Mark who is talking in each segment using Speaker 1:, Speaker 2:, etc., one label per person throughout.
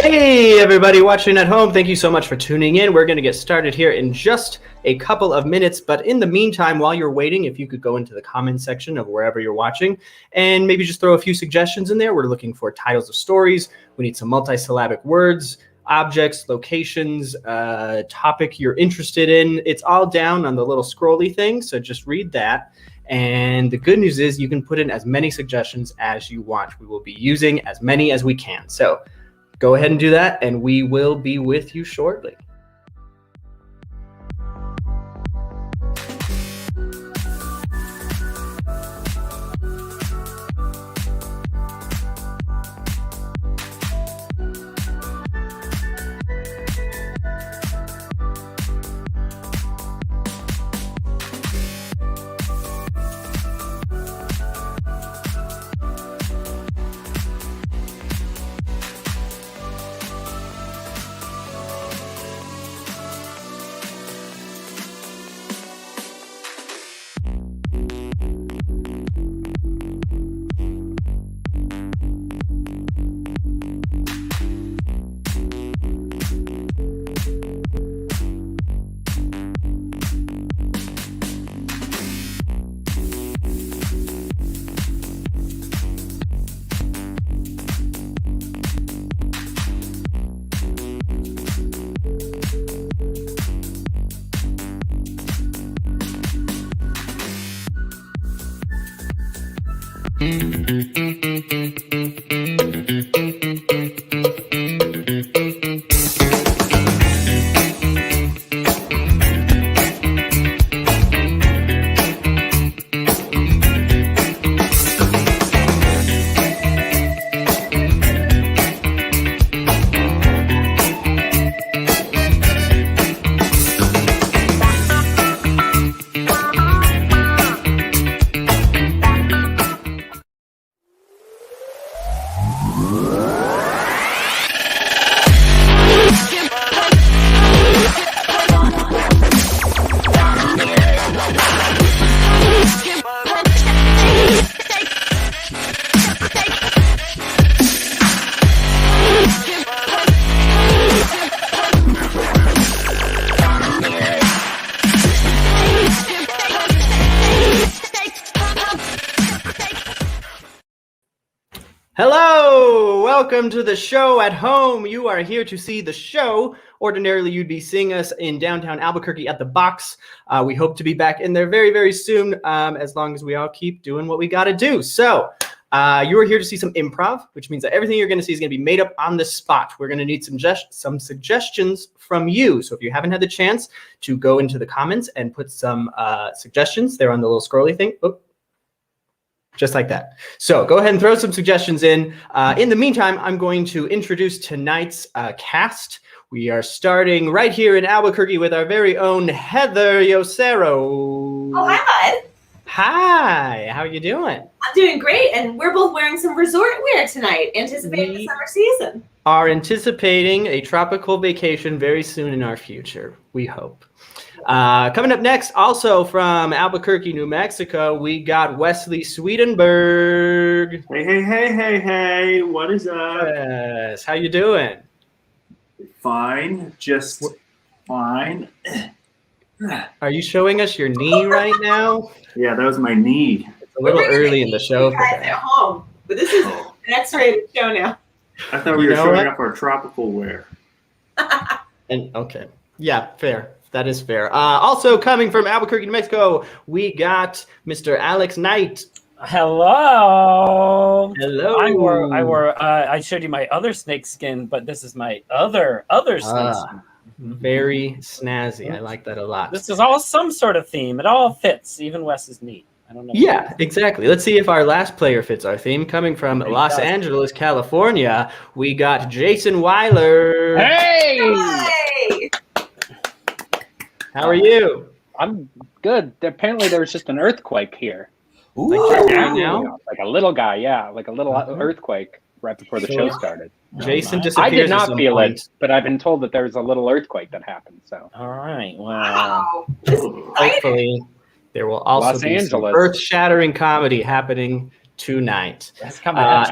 Speaker 1: Hey, everybody watching at home. Thank you so much for tuning in. We're going to get started here in just a couple of minutes. But in the meantime, while you're waiting, if you could go into the comments section of wherever you're watching and maybe just throw a few suggestions in there. We're looking for titles of stories. We need some multisyllabic words, objects, locations, topic you're interested in. It's all down on the little scrolly thing. So just read that. And the good news is you can put in as many suggestions as you want. We will be using as many as we can. So go ahead and do that, and we will be with you shortly. Hello, welcome to the show at home. You are here to see the show. Ordinarily, you'd be seeing us in downtown Albuquerque at the Box. We hope to be back in there very, very soon, as long as we all keep doing what we got to do. So you are here to see some improv, which means that everything you're going to see is going to be made up on the spot. We're going to need some suggestions from you. So if you haven't had the chance to go into the comments and put some suggestions there on the little scrolly thing. Just like that. So go ahead and throw some suggestions in. In the meantime, I'm going to introduce tonight's cast. We are starting right here in Albuquerque with our very own Heather Yosero.
Speaker 2: Oh, hi, bud.
Speaker 1: Hi, how are you doing?
Speaker 2: I'm doing great, and we're both wearing some resort wear tonight, anticipating the summer season.
Speaker 1: Are anticipating a tropical vacation very soon in our future, we hope. Coming up next, also from Albuquerque, New Mexico, we got Wesley Swedenberg.
Speaker 3: Hey, what is up?
Speaker 1: Yes, how you doing?
Speaker 3: Fine, just fine.
Speaker 1: Are you showing us your knee right now?
Speaker 3: Yeah, that was my knee.
Speaker 1: It's a little early in the show.
Speaker 2: Guys at home, but this is an X-rated show now.
Speaker 3: I thought we were showing up our tropical wear.
Speaker 1: And okay, yeah, fair. That is fair. Also coming from Albuquerque, New Mexico, we got Mr. Alex Knight.
Speaker 4: Hello.
Speaker 1: Hello.
Speaker 4: I showed you my other snake skin, but this is my other snake skin.
Speaker 1: Very snazzy. I like that a lot.
Speaker 4: This is all some sort of theme. It all fits, even Wes's knee. I don't know.
Speaker 1: Yeah, exactly. Let's see if our last player fits our theme. Coming from Los Angeles, California, we got Jason Weiler.
Speaker 5: Hey!
Speaker 2: Hey!
Speaker 1: How are you?
Speaker 5: I'm good. Apparently there was just an earthquake here.
Speaker 4: Ooh.
Speaker 1: Like right now?
Speaker 5: Like a little guy, yeah. Like a little earthquake right before the show started.
Speaker 1: Jason disappears.
Speaker 5: I did not feel
Speaker 1: point.
Speaker 5: it, but I've been told that there was a little earthquake that happened. So
Speaker 4: All right. Wow.
Speaker 1: Hopefully there will also be some earth-shattering comedy happening tonight.
Speaker 5: that's coming up.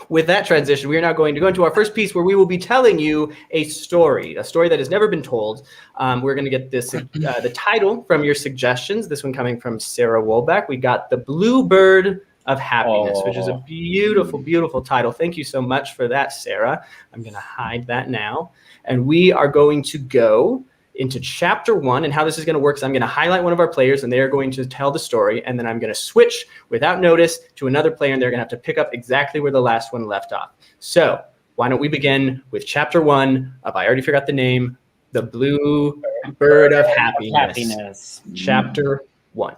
Speaker 1: With that transition, we are now going to go into our first piece where we will be telling you a story that has never been told. We're going to get this the title from your suggestions. This one coming from Sarah Wolbeck. We got The Bluebird of Happiness, which is a beautiful, beautiful title. Thank you so much for that, Sarah. I'm going to hide that now. And we are going to go into chapter 1, and how this is going to work is I'm going to highlight one of our players and they're going to tell the story, and then I'm going to switch without notice to another player and they're going to have to pick up exactly where the last one left off. So why don't we begin with chapter 1 of, I already forgot the name, The Blue Bird of Happiness. Chapter 1.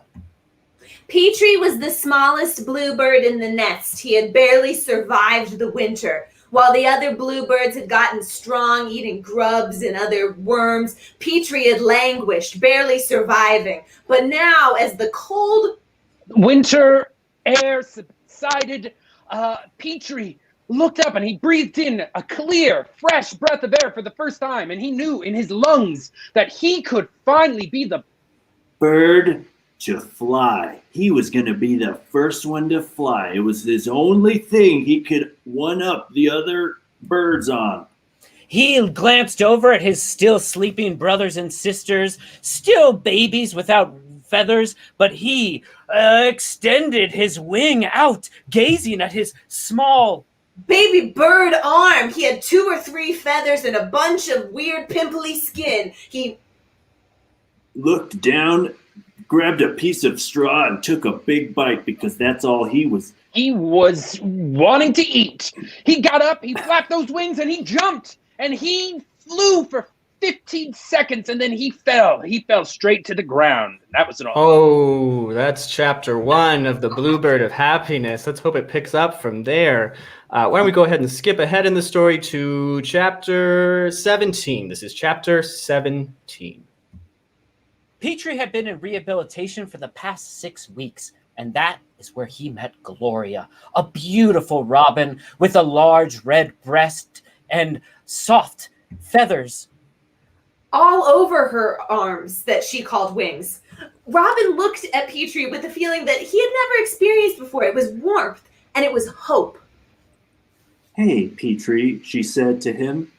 Speaker 2: Petrie was the smallest bluebird in the nest. He had barely survived the winter. While the other bluebirds had gotten strong, eating grubs and other worms, Petrie had languished, barely surviving. But now, as the cold
Speaker 5: winter air subsided, Petrie looked up and he breathed in a clear, fresh breath of air for the first time, and he knew in his lungs that he could finally be the
Speaker 3: bird to fly. He was going to be the first one to fly. It was his only thing he could one-up the other birds on.
Speaker 4: He glanced over at his still sleeping brothers and sisters, still babies without feathers, but he extended his wing out, gazing at his small
Speaker 2: baby bird arm. He had 2 or 3 feathers and a bunch of weird pimply skin. He
Speaker 3: looked down, grabbed a piece of straw and took a big bite because that's all he was
Speaker 5: wanting to eat. He got up, he flapped those wings, and he jumped, and he flew for 15 seconds, and then he fell. He fell straight to the ground. That was it all.
Speaker 1: Oh, that's chapter 1 of The Bluebird of Happiness. Let's hope it picks up from there. Why don't we go ahead and skip ahead in the story to chapter 17. This is chapter 17.
Speaker 4: Petrie had been in rehabilitation for the past 6 weeks, and that is where he met Gloria, a beautiful robin with a large red breast and soft feathers
Speaker 2: all over her arms that she called wings. Robin looked at Petrie with a feeling that he had never experienced before. It was warmth, and it was hope.
Speaker 3: Hey, Petrie, she said to him,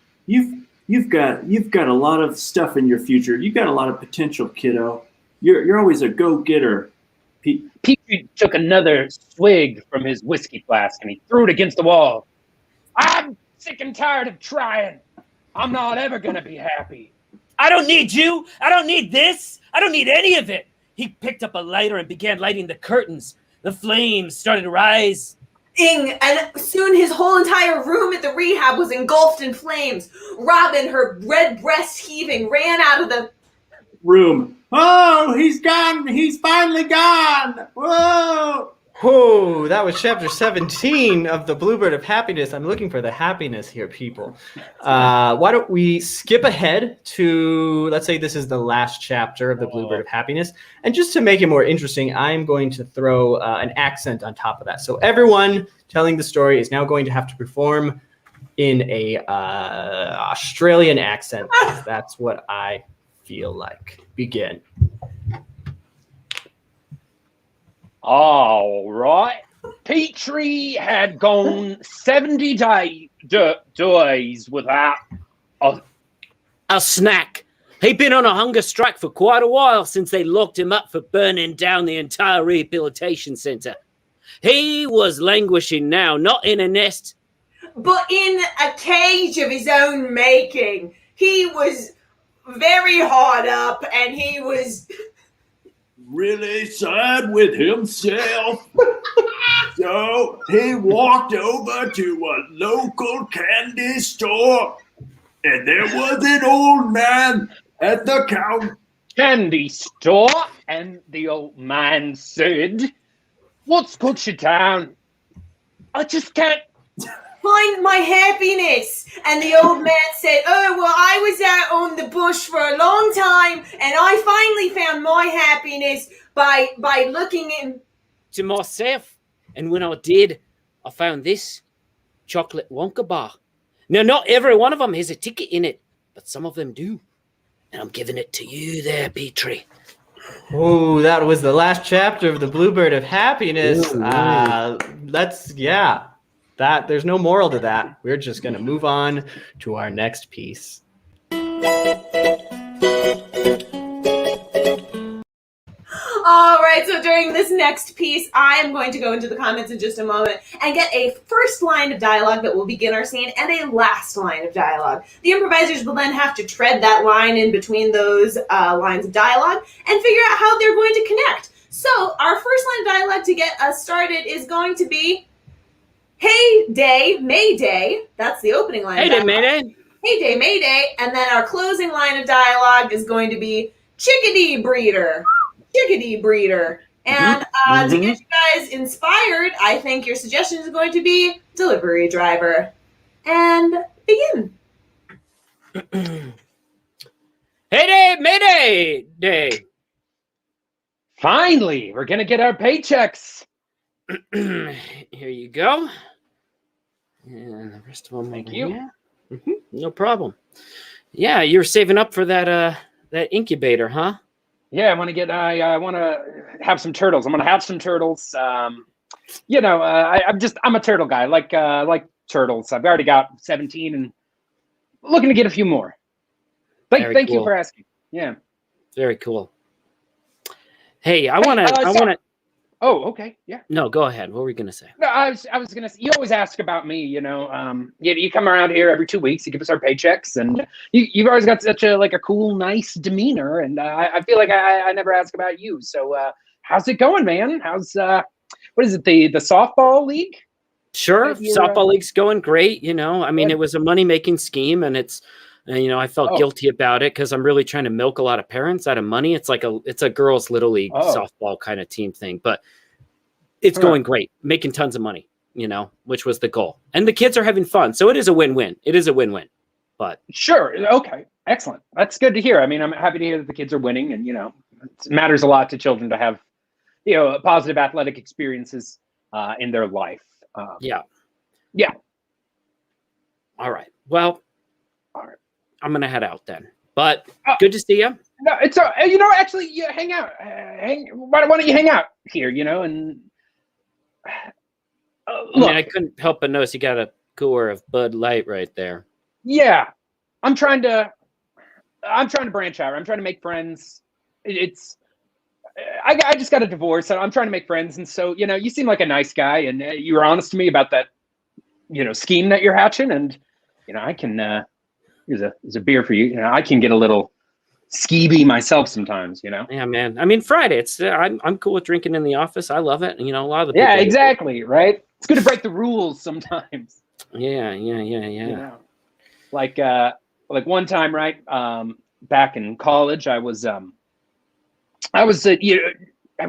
Speaker 3: You've got a lot of stuff in your future. You've got a lot of potential, kiddo. You're always a go-getter.
Speaker 5: Petrie took another swig from his whiskey flask and he threw it against the wall. I'm sick and tired of trying. I'm not ever gonna be happy.
Speaker 4: I don't need you. I don't need this. I don't need any of it. He picked up a lighter and began lighting the curtains. The flames started to rise.
Speaker 2: And soon his whole entire room at the rehab was engulfed in flames. Robin, her red breast heaving, ran out of the
Speaker 3: room. Oh, he's gone. He's finally gone. Whoa.
Speaker 1: Oh, that was chapter 17 of The Bluebird of Happiness. I'm looking for the happiness here, people. Why don't we skip ahead to, let's say this is the last chapter of The Bluebird of Happiness. And just to make it more interesting, I'm going to throw an accent on top of that. So everyone telling the story is now going to have to perform in a Australian accent. That's what I feel like. Begin.
Speaker 5: All right. Petrie had gone 70 days without
Speaker 6: a snack. He'd been on a hunger strike for quite a while since they locked him up for burning down the entire rehabilitation center. He was languishing now, not in a nest,
Speaker 2: but in a cage of his own making. He was very hard up and he was
Speaker 3: really sad with himself. So he walked over to a local candy store, and there was an old man at the counter.
Speaker 5: Candy store, and the old man said, "What's put you down? I just can't
Speaker 2: find my happiness." And the old man said, "Oh, well, I was out on the bush for a long time, and I finally found my happiness by looking in
Speaker 6: to myself. And when I did, I found this chocolate Wonka bar. Now, not every one of them has a ticket in it, but some of them do. And I'm giving it to you there, Petrie."
Speaker 1: Oh, that was the last chapter of The Bluebird of Happiness. There's no moral to that. We're just going to move on to our next piece.
Speaker 2: All right, so during this next piece, I am going to go into the comments in just a moment and get a first line of dialogue that will begin our scene and a last line of dialogue. The improvisers will then have to tread that line in between those lines of dialogue and figure out how they're going to connect. So our first line of dialogue to get us started is going to be, "Hey day, Mayday." That's the opening line.
Speaker 6: Hey
Speaker 2: of
Speaker 6: there,
Speaker 2: dialogue.
Speaker 6: Mayday.
Speaker 2: Hey day, Mayday. And then our closing line of dialogue is going to be, "Chickadee breeder. Chickadee breeder." And to get you guys inspired, I think your suggestion is going to be delivery driver. And begin.
Speaker 6: Hey day, Mayday day.
Speaker 5: Finally, we're gonna get our paychecks.
Speaker 6: Here you go. And the rest of them.
Speaker 5: Thank
Speaker 6: over
Speaker 5: you.
Speaker 6: here. No problem. Yeah, you're saving up for that incubator, huh?
Speaker 5: Yeah, I want to have some turtles. I'm gonna have some turtles. I'm a turtle guy. Like turtles. I've already got 17 and looking to get a few more. Thank you
Speaker 6: cool.
Speaker 5: for asking. Yeah.
Speaker 6: Very cool. Hey, I want to.
Speaker 5: Oh, okay. Yeah.
Speaker 6: No, go ahead. What were you gonna say?
Speaker 5: No, I was gonna say, you always ask about me, you come around here every 2 weeks, you give us our paychecks, and you've always got such a cool, nice demeanor, and I feel like I never ask about you. So how's it going, man? How's what is it, the softball league?
Speaker 6: Sure, softball league's going great. I mean,
Speaker 5: Good.
Speaker 6: it was a money-making scheme, and I felt guilty about it because I'm really trying to milk a lot of parents out of money. It's a girls' little league softball kind of team thing, but it's going great, making tons of money, which was the goal. And the kids are having fun. So it is a win-win. But
Speaker 5: Sure. Okay. Excellent. That's good to hear. I mean, I'm happy to hear that the kids are winning, and, it matters a lot to children to have, positive athletic experiences in their life.
Speaker 6: Yeah. All right. Well,
Speaker 5: all right.
Speaker 6: I'm going to head out then. But good to see you.
Speaker 5: No, it's actually, hang out. Why don't you hang out here, and look,
Speaker 6: I couldn't help but notice you got a cooler of Bud Light right there.
Speaker 5: Yeah, I'm trying to branch out. I'm trying to make friends. I just got a divorce, so I'm trying to make friends. And so, you seem like a nice guy, and you were honest to me about that, scheme that you're hatching. And, I can, here's a beer for you. I can get a little skeevy myself sometimes,
Speaker 6: Yeah, man. I mean, Friday, I'm cool with drinking in the office. I love it. And, a lot of the people.
Speaker 5: Yeah, exactly. Right. It's good to break the rules sometimes.
Speaker 6: Yeah.
Speaker 5: Like one time, right? Back in college, we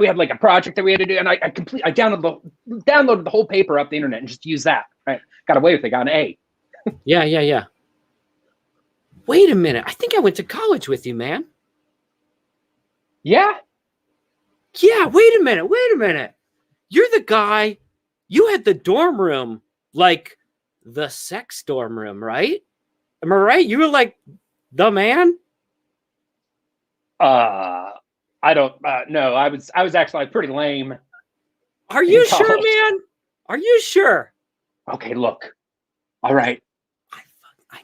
Speaker 5: had like a project that we had to do, and I downloaded the whole paper off the internet and just used that. Right, got away with it. Got an A.
Speaker 6: Yeah. Wait a minute. I think I went to college with you, man.
Speaker 5: Yeah.
Speaker 6: Yeah. Wait a minute. You're the guy. You had the dorm room, like the sex dorm room, right? Am I right? You were like the man.
Speaker 5: I don't no, I was actually pretty lame.
Speaker 6: Are you sure, man? Are you sure?
Speaker 5: Okay, look. All right.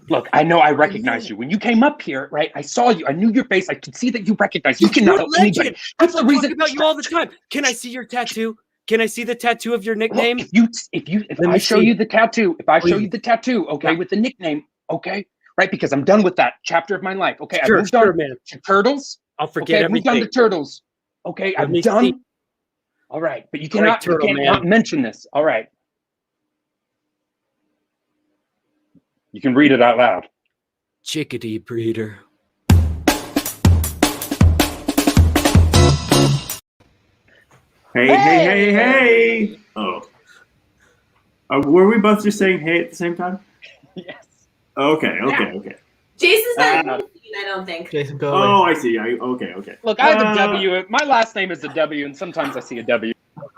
Speaker 5: Look, I know I recognized you. When you came up here, right? I saw you. I knew your face. I could see that you recognized you. Cannot help anybody. That's the reason
Speaker 6: about you all the time. Can I see your tattoo? Can I see the tattoo of your nickname?
Speaker 5: Look, if I show you the tattoo, okay, with the nickname, okay? Right? Because I'm done with that chapter of my life. Okay.
Speaker 6: Sure,
Speaker 5: I moved on
Speaker 6: man.
Speaker 5: to turtles.
Speaker 6: I'll forget everything.
Speaker 5: I've moved on to turtles. Okay, I'm done. See. All right, but you cannot mention this. All right. You can read it out loud.
Speaker 6: Chickadee breeder.
Speaker 3: Hey. Oh. Were we both just saying hey at the same time?
Speaker 5: Yes.
Speaker 3: Okay.
Speaker 2: Jason's not I don't think.
Speaker 1: Jason, go
Speaker 3: Oh,
Speaker 1: away.
Speaker 3: I see. Okay.
Speaker 5: Look, I have a W. My last name is a W, and sometimes I see a W.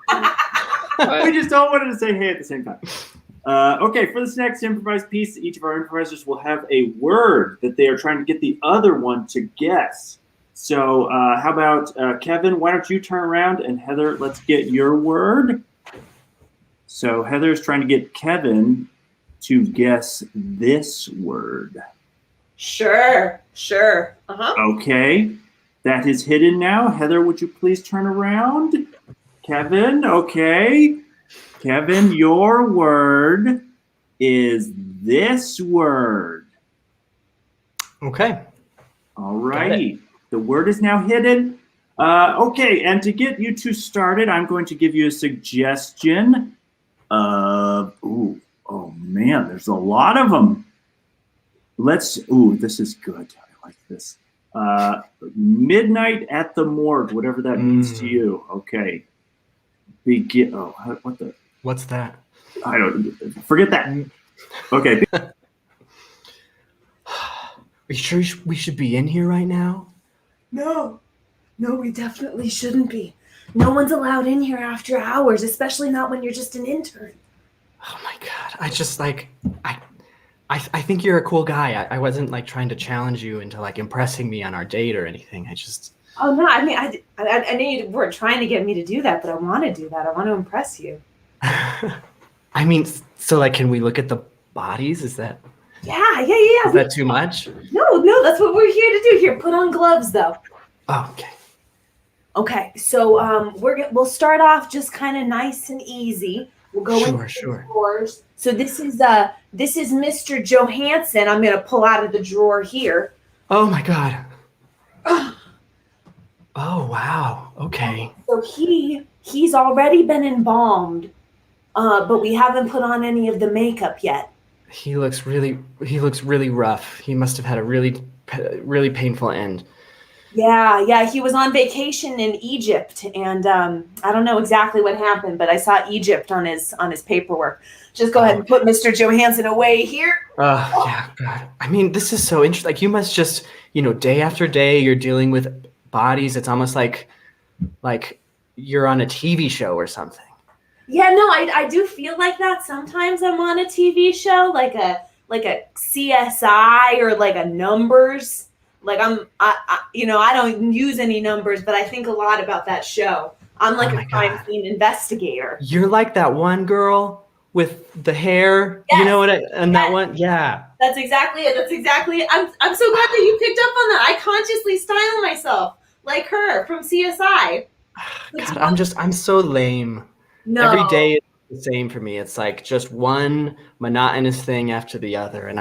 Speaker 3: We just all wanted to say hey at the same time. Okay, for this next improvised piece, each of our improvisers will have a word that they are trying to get the other one to guess. So how about Kevin, why don't you turn around, and Heather, let's get your word. So Heather's trying to get Kevin to guess this word.
Speaker 2: Sure.
Speaker 3: Okay, that is hidden now. Heather, would you please turn around? Kevin, okay. Kevin, your word is this word.
Speaker 1: Okay.
Speaker 3: All righty. The word is now hidden. Okay, and to get you two started, I'm going to give you a suggestion of, oh man, there's a lot of them. This is good. I like this. Midnight at the Morgue, whatever that means to you. Okay.
Speaker 1: What's that?
Speaker 3: I don't, forget that. Okay.
Speaker 1: Are you sure we should be in here right now?
Speaker 2: No, we definitely shouldn't be. No one's allowed in here after hours, especially not when you're just an intern.
Speaker 1: Oh my God. I think you're a cool guy. I wasn't like trying to challenge you into like impressing me on our date or anything.
Speaker 2: Oh no, I mean, I knew you weren't trying to get me to do that, but I want to do that. I want to impress you.
Speaker 1: I mean, so like, can we look at the bodies? Is that?
Speaker 2: Yeah.
Speaker 1: Is that too much?
Speaker 2: No, that's what we're here to do. Here, put on gloves though.
Speaker 1: Oh, okay.
Speaker 2: Okay, so we'll start off just kind of nice and easy. We'll go into the drawers. So this is Mr. Johansson. I'm gonna pull out of the drawer here.
Speaker 1: Oh my God. Oh wow. Okay.
Speaker 2: So he's already been embalmed, but we haven't put on any of the makeup yet.
Speaker 1: He looks really rough. He must have had a really painful end.
Speaker 2: Yeah. He was on vacation in Egypt, and I don't know exactly what happened, but I saw Egypt on his paperwork. Just go ahead and put Mr. Johansson away here.
Speaker 1: Yeah, God. I mean, this is so interesting. Like, you must just, day after day, you're dealing with bodies. It's almost like you're on a TV show or something.
Speaker 2: Yeah, no, I do feel like that. Sometimes I'm on a TV show, like a CSI or like a Numbers. Like I don't use any numbers, but I think a lot about that show. I'm like a crime scene investigator.
Speaker 1: You're like that one girl with the hair. Yes. You know what? That one, yeah.
Speaker 2: That's exactly it. I'm so glad that you picked up on that. I consciously style myself like her from CSI.
Speaker 1: God, I'm so lame.
Speaker 2: No.
Speaker 1: Every day is the same for me. It's like just one monotonous thing after the other, and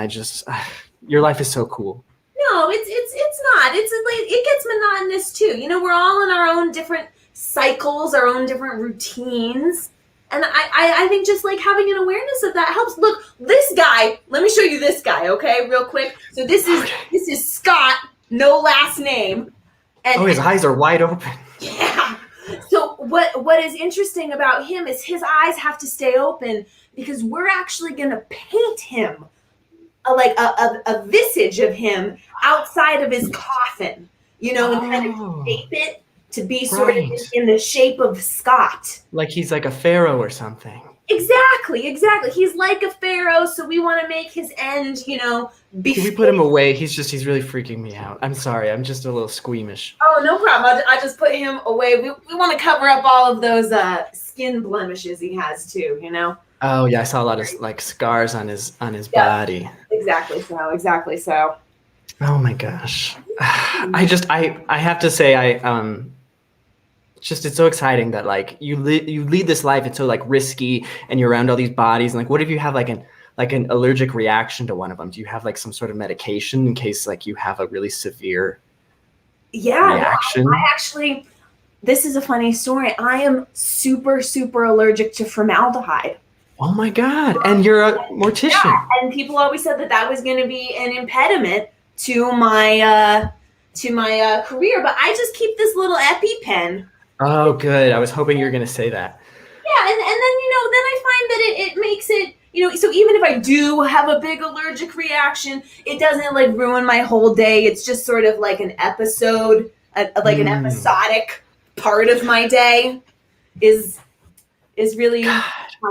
Speaker 1: your life is so cool.
Speaker 2: No, it's not. It gets monotonous too. We're all in our own different cycles, our own different routines. And I think just like having an awareness of that helps. Look, this guy, let me show you this guy, okay, real quick. So this is Scott, no last name. And
Speaker 1: his eyes are wide open.
Speaker 2: Yeah. So what is interesting about him is his eyes have to stay open because we're actually going to paint him a visage of him outside of his coffin, and kind of shape it to be sort of in the shape of Scott.
Speaker 1: Like he's like a pharaoh or something.
Speaker 2: Exactly. He's like a pharaoh, so we want to make his end, be.
Speaker 1: Can we put him away? He's really freaking me out. I'm sorry. I'm just a little squeamish.
Speaker 2: Oh, no problem. I just put him away. We want to cover up all of those skin blemishes he has too,
Speaker 1: Oh yeah, I saw a lot of like scars on his body.
Speaker 2: Exactly so.
Speaker 1: Oh my gosh. I have to say it's so exciting that like you lead this life. It's so like risky, and you're around all these bodies. And like, what if you have like an allergic reaction to one of them? Do you have like some sort of medication in case like you have a really severe reaction?
Speaker 2: I actually, this is a funny story. I am super, super allergic to formaldehyde.
Speaker 1: Oh my God. And you're a mortician.
Speaker 2: Yeah, and people always said that was going to be an impediment to my career, but I just keep this little EpiPen.
Speaker 1: Oh, good. I was hoping you were going to say that.
Speaker 2: Yeah, and then then I find that it makes it, so even if I do have a big allergic reaction, it doesn't like ruin my whole day. It's just sort of like an episode, like an episodic part of my day is really how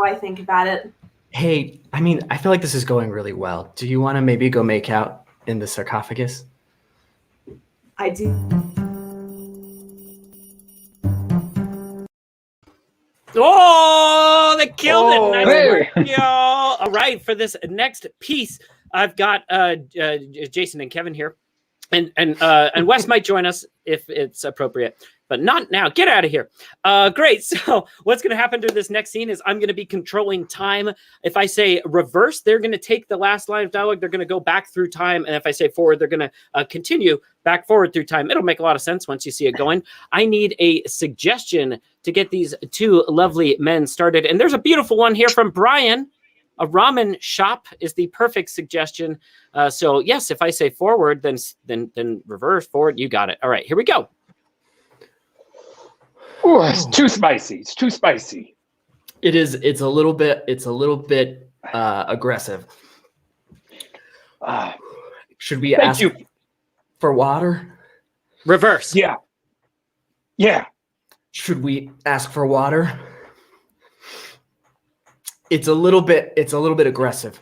Speaker 2: I think about it.
Speaker 1: Hey, I mean, I feel like this is going really well. Do you want to maybe go make out in the sarcophagus?
Speaker 2: I do.
Speaker 6: Oh, the killed it. Nice
Speaker 5: Hey.
Speaker 6: work, y'all. All right, for this next piece, I've got Jason and Kevin here, and Wes might join us if it's appropriate, but not now. Get out of here. Great. So what's going to happen to this next scene is I'm going to be controlling time. If I say reverse, they're going to take the last line of dialogue. They're going to go back through time. And if I say forward, they're going to continue back forward through time. It'll make a lot of sense once you see it going. I need a suggestion to get these two lovely men started. And there's a beautiful one here from Brian. A ramen shop is the perfect suggestion. So yes, if I say forward, then reverse, forward. You got it. All right, here we go.
Speaker 5: Ooh, it's too spicy. It's too spicy.
Speaker 1: It is. It's a little bit aggressive. Should we
Speaker 5: Thank
Speaker 1: ask
Speaker 5: you.
Speaker 1: for water?
Speaker 6: Reverse.
Speaker 5: Yeah. Yeah.
Speaker 1: Should we ask for water? It's a little bit aggressive.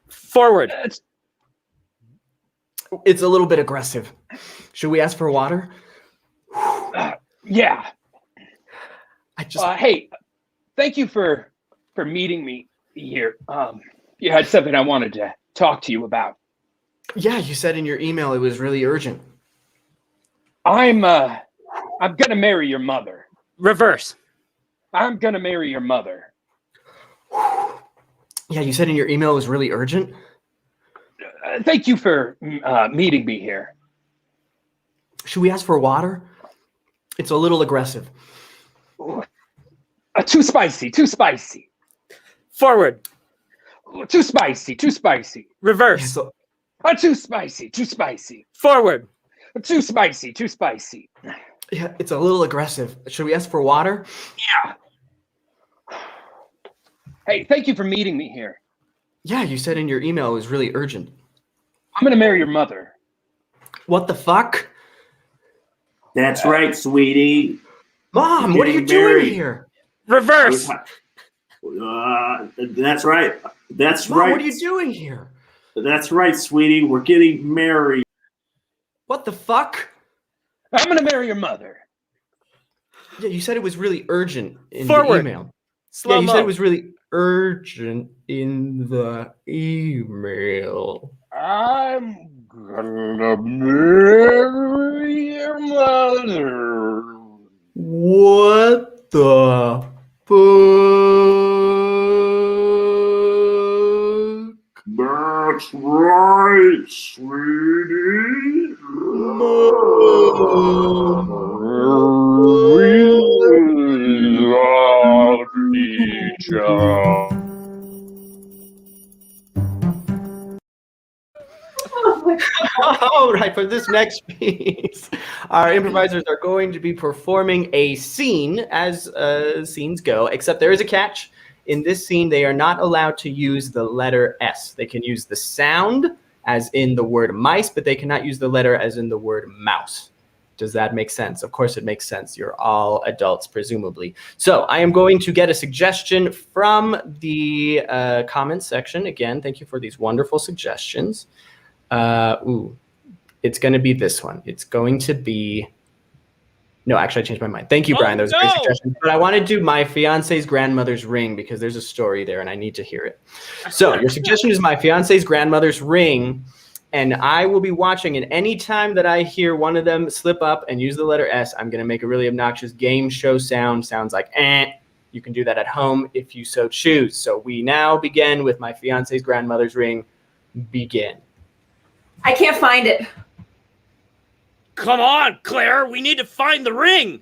Speaker 6: Forward.
Speaker 1: It's a little bit aggressive. Should we ask for water?
Speaker 5: Yeah.
Speaker 1: I just
Speaker 5: Hey, thank you for meeting me here. You had something I wanted to talk to you about.
Speaker 1: Yeah, you said in your email it was really urgent.
Speaker 5: I'm gonna marry your mother.
Speaker 6: Reverse.
Speaker 5: I'm gonna marry your mother.
Speaker 1: Yeah, you said in your email it was really urgent.
Speaker 5: Thank you for meeting me here.
Speaker 1: Should we ask for water? It's a little aggressive.
Speaker 5: Too spicy. Too spicy.
Speaker 6: Forward.
Speaker 5: Too spicy. Too spicy.
Speaker 6: Reverse.
Speaker 1: So,
Speaker 5: Too spicy. Too spicy.
Speaker 6: Forward.
Speaker 5: Too spicy. Too spicy.
Speaker 1: yeah, it's a little aggressive. Should we ask for water?
Speaker 5: Yeah. Hey, thank you for meeting me here.
Speaker 1: Yeah, you said in your email it was really urgent.
Speaker 5: I'm gonna marry your mother.
Speaker 1: What the fuck?
Speaker 3: That's right, sweetie.
Speaker 1: Mom, what are you
Speaker 3: Getting
Speaker 1: doing
Speaker 3: married.
Speaker 1: here?
Speaker 6: Reverse.
Speaker 3: That's right. That's
Speaker 1: Mom,
Speaker 3: right.
Speaker 1: what are you doing here?
Speaker 3: That's right, sweetie. We're getting married.
Speaker 1: What the fuck?
Speaker 5: I'm gonna marry your mother.
Speaker 1: Yeah, you said it was really urgent in
Speaker 6: Forward.
Speaker 1: the email.
Speaker 6: Slow
Speaker 1: Yeah, you
Speaker 6: mo.
Speaker 1: said it was really urgent in the email.
Speaker 5: I'm gonna marry your mother.
Speaker 1: What the fuck?
Speaker 3: That's right, sweetie.
Speaker 5: We love each other.
Speaker 1: All right, for this next piece, our improvisers are going to be performing a scene as scenes go, except there is a catch. In this scene, they are not allowed to use the letter S. They can use the sound, as in the word mice, but they cannot use the letter as in the word mouse. Does that make sense? Of course it makes sense. You're all adults, presumably. So I am going to get a suggestion from the comments section. Again, thank you for these wonderful suggestions. It's going to be this one. It's going to be... No, actually, I changed my mind. Thank you, Brian. That was a great suggestion. But I want to do my fiance's grandmother's ring because there's a story there and I need to hear it. So your suggestion is my fiance's grandmother's ring. And I will be watching, and any time that I hear one of them slip up and use the letter S, I'm going to make a really obnoxious game show sound. Sounds like eh. You can do that at home if you so choose. So we now begin with my fiance's grandmother's ring. Begin.
Speaker 2: I can't find it.
Speaker 6: Come on, Claire. We need to find the ring.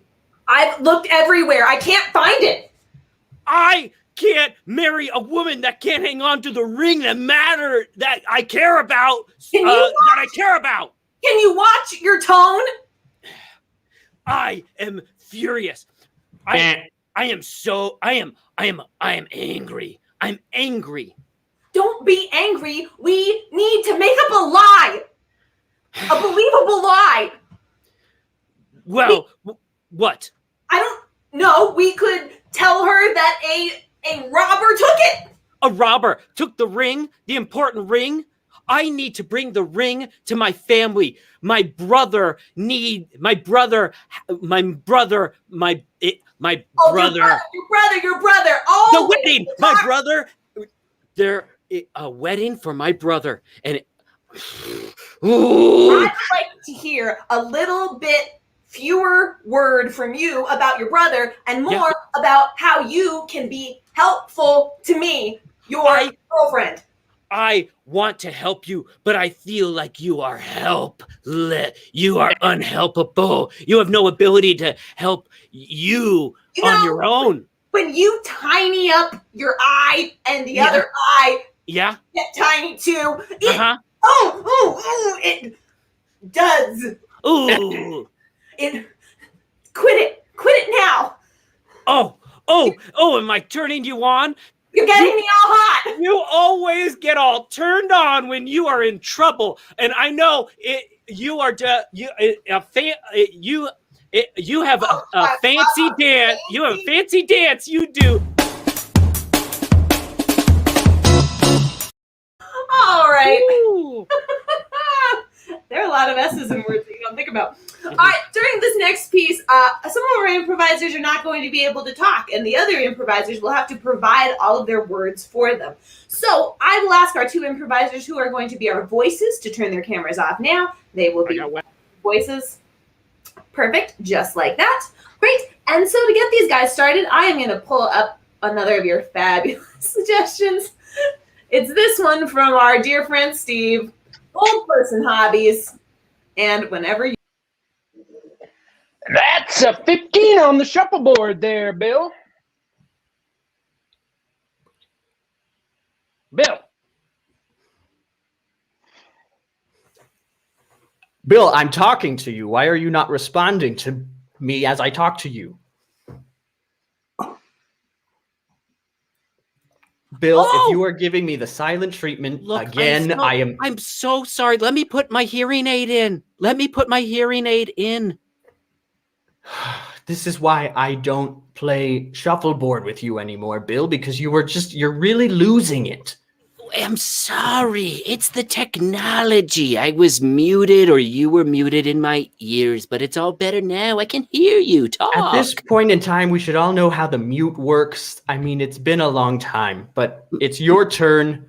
Speaker 2: I've looked everywhere. I can't find it.
Speaker 6: I can't marry a woman that can't hang on to the ring that I care about.
Speaker 2: Can you
Speaker 6: that I care about.
Speaker 2: Can you watch your tone?
Speaker 6: I am furious. I am angry. I'm angry.
Speaker 2: Don't be angry. We need to make up a lie. A believable lie.
Speaker 6: Well, what?
Speaker 2: I don't know. We could tell her that a robber took it.
Speaker 6: A robber took the ring, the important ring? I need to bring the ring to my family. My brother,
Speaker 2: Oh,
Speaker 6: my brother.
Speaker 2: your brother. Oh,
Speaker 6: The wedding, my brother. There, a wedding for my brother, and ooh,
Speaker 2: I'd like to hear a little bit fewer word from you about your brother and more about how you can be helpful to me, your girlfriend.
Speaker 6: I want to help you, but I feel like you are helpless. You are unhelpable. You have no ability to help you on your own.
Speaker 2: When you tiny up your eye and the other eye
Speaker 6: Yeah.
Speaker 2: get tiny too, it,
Speaker 6: Uh-huh.
Speaker 2: it does.
Speaker 6: Ooh.
Speaker 2: Quit it now.
Speaker 6: Oh, am I turning you on?
Speaker 2: You're getting me all hot.
Speaker 6: You always get all turned on when you are in trouble, and I know it. You are you have a fancy dance. You have a fancy dance. You do.
Speaker 2: All right.
Speaker 6: Ooh.
Speaker 2: There are a lot of S's in words that you don't think about. All right, during this next piece, some of our improvisers are not going to be able to talk, and the other improvisers will have to provide all of their words for them. So I will ask our two improvisers who are going to be our voices to turn their cameras off now. They will be voices. Perfect, just like that. Great. And so to get these guys started, I am going to pull up another of your fabulous suggestions. It's this one from our dear friend Steve. Old person hobbies, and whenever you.
Speaker 5: That's a 15 on the shuffleboard there, Bill. Bill.
Speaker 1: Bill, I'm talking to you. Why are you not responding to me as I talk to you? Bill, if you are giving me the silent treatment again,
Speaker 6: I'm so sorry. Let me put my hearing aid in.
Speaker 1: This is why I don't play shuffleboard with you anymore, Bill, because you're really losing it.
Speaker 6: I'm sorry. It's the technology. I was muted or you were muted in my ears, but it's all better now. I can hear you talk.
Speaker 1: At this point in time, we should all know how the mute works. I mean, it's been a long time, but it's your turn.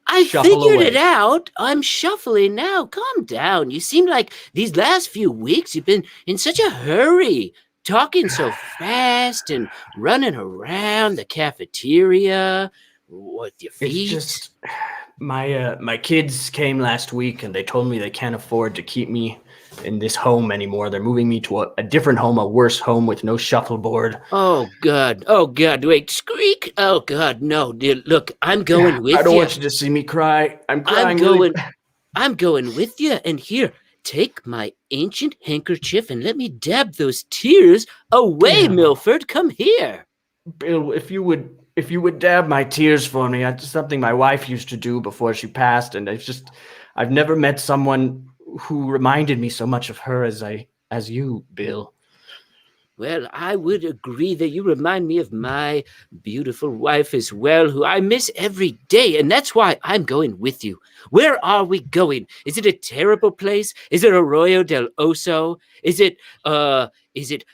Speaker 6: I figured it out. I'm shuffling now. Calm down. You seem like these last few weeks you've been in such a hurry, talking so fast and running around the cafeteria with your feet.
Speaker 1: It's just my kids came last week and they told me they can't afford to keep me in this home anymore. They're moving me to a different home, a worse home with no shuffleboard.
Speaker 6: Oh God. Wait, squeak. Oh God, no. Dear, look, I'm going with you.
Speaker 1: I don't want you to see me cry. I'm crying.
Speaker 6: I'm going with you. And here, take my ancient handkerchief and let me dab those tears away, Milford. Come here.
Speaker 1: Bill, if you would dab my tears for me. It's something my wife used to do before she passed, and I've never met someone who reminded me so much of her as you, Bill.
Speaker 6: Well, I would agree that you remind me of my beautiful wife as well, who I miss every day, and that's why I'm going with you. Where are we going? Is it a terrible place? Is it Arroyo del Oso? Is it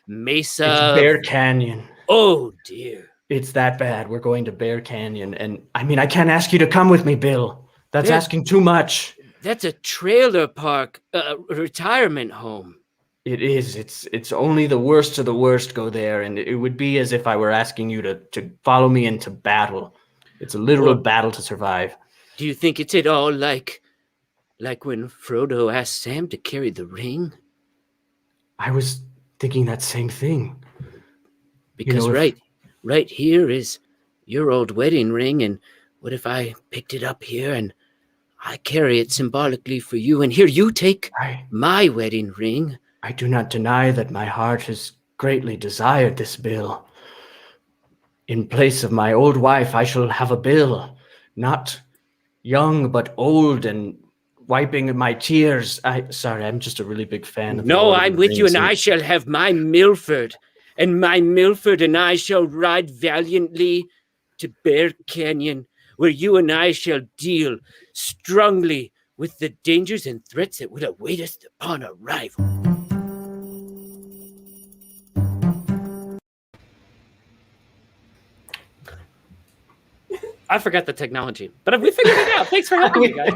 Speaker 6: Mesa?
Speaker 1: It's Bear Canyon.
Speaker 6: Oh dear.
Speaker 1: It's that bad. We're going to Bear Canyon, and I mean, I can't ask you to come with me, Bill. That's asking too much.
Speaker 6: That's a trailer park, retirement home.
Speaker 1: It is. It's only the worst of the worst go there, and it would be as if I were asking you to follow me into battle. It's a literal battle to survive.
Speaker 6: Do you think it's at all like when Frodo asked Sam to carry the ring?
Speaker 1: I was thinking that same thing.
Speaker 6: Because right here is your old wedding ring, and what if I picked it up here and I carry it symbolically for you, and here you take my wedding ring.
Speaker 1: I do not deny that my heart has greatly desired this, Bill. In place of my old wife, I shall have a Bill, not young but old and wiping my tears. Sorry, I'm just a really big fan of
Speaker 6: No, I'm with you, and I shall have my Milford, and my Milford and I shall ride valiantly to Bear Canyon, where you and I shall deal strongly with the dangers and threats that would await us upon arrival. I forgot the technology, but we figured it out. Thanks for helping me, guys.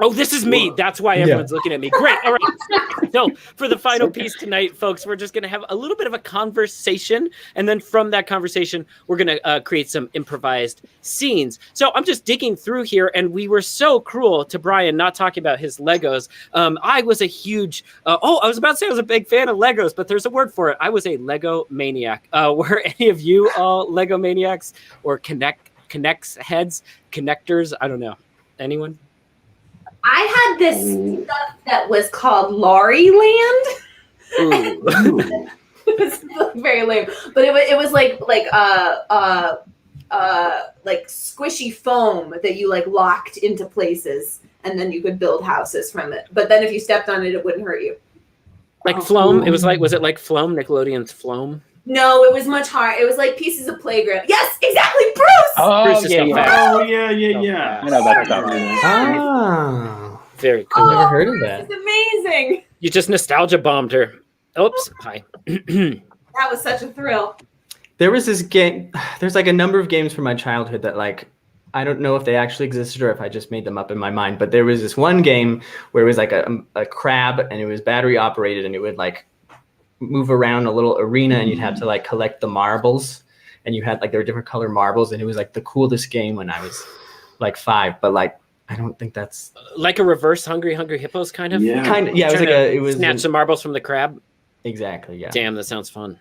Speaker 6: Oh, this is me. That's why everyone's looking at me. Great. All right. So for the final piece tonight, folks, we're just going to have a little bit of a conversation. And then from that conversation, we're going to create some improvised scenes. So I'm just digging through here. And we were so cruel to Brian not talking about his Legos. I was a huge, I was about to say I was a big fan of Legos, but there's a word for it. I was a Lego maniac. Were any of you all Lego maniacs or connectors? I don't know. Anyone?
Speaker 2: I had this stuff that was called Laurie Land. It was very lame, but it was like squishy foam that you like locked into places, and then you could build houses from it. But then if you stepped on it, it wouldn't hurt you.
Speaker 6: Like Floam? It was it like Floam? Nickelodeon's Floam?
Speaker 2: No, it was much harder. It was like pieces of playground. Yes, exactly, Bruce.
Speaker 6: Bruce is so fast.
Speaker 3: Oh yeah.
Speaker 5: I know that stuff.
Speaker 1: Ah,
Speaker 6: Very cool.
Speaker 1: I've never heard of that.
Speaker 2: It's amazing.
Speaker 6: You just nostalgia bombed her. Oops. Hi.
Speaker 2: That was such a thrill.
Speaker 1: There was this game. There's like a number of games from my childhood that like I don't know if they actually existed or if I just made them up in my mind. But there was this one game where it was like a crab and it was battery operated and it would like move around a little arena and you'd have to like collect the marbles. And you had like there were different color marbles and it was like the coolest game when I was like 5. But like I don't think that's
Speaker 6: like a reverse Hungry Hippos kind of.
Speaker 3: Yeah.
Speaker 1: kind of. Yeah, it was like it was
Speaker 6: snatch some marbles from the crab.
Speaker 1: Exactly. Yeah.
Speaker 6: Damn, that sounds fun.